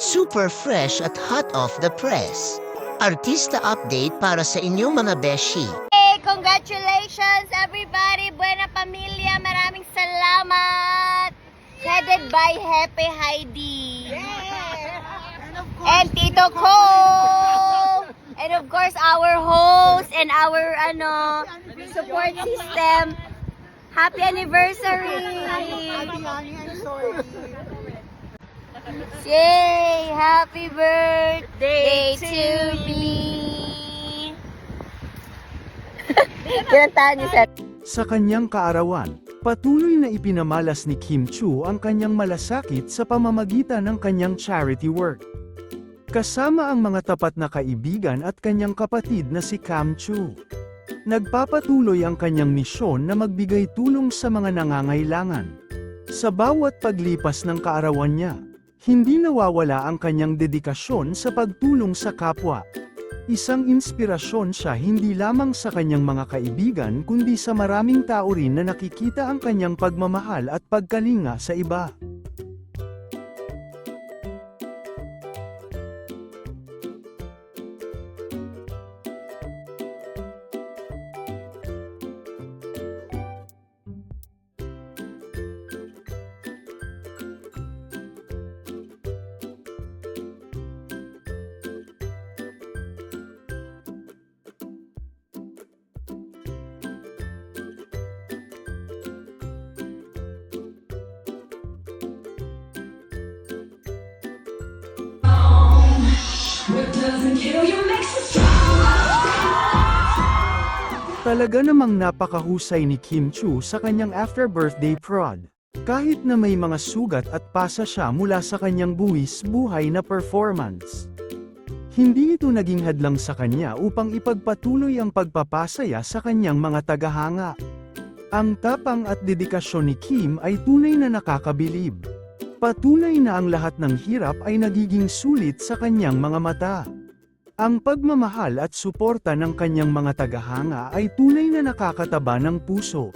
Super fresh at hot off the press. Artista update para sa inyong mga beshi. Hey, congratulations everybody! Buena Pamilya! Maraming salamat! Headed by Hepe Heidi. And Tito Cole! And of course, our host and our support system. Happy anniversary! Yay! Happy birthday to me! Kinantahan niyo, sir. Sa kanyang kaarawan, patuloy na ipinamalas ni Kim Chiu ang kanyang malasakit sa pamamagitan ng kanyang charity work. Kasama ang mga tapat na kaibigan at kanyang kapatid na si Cam Chiu. Nagpapatuloy ang kanyang misyon na magbigay tulong sa mga nangangailangan. Sa bawat paglipas ng kaarawan niya, hindi nawawala ang kanyang dedikasyon sa pagtulong sa kapwa. Isang inspirasyon siya hindi lamang sa kanyang mga kaibigan kundi sa maraming tao rin na nakikita ang kanyang pagmamahal at pagkalinga sa iba. Talaga namang napakahusay ni Kim Chiu sa kanyang after-birthday prod. Kahit na may mga sugat at pasa siya mula sa kanyang buwis buhay na performance. Hindi ito naging hadlang sa kanya upang ipagpatuloy ang pagpapasaya sa kanyang mga tagahanga. Ang tapang at dedikasyon ni Kim ay tunay na nakakabilib. Patunay na ang lahat ng hirap ay nagiging sulit sa kanyang mga mata. Ang pagmamahal at suporta ng kanyang mga tagahanga ay tunay na nakakataba ng puso.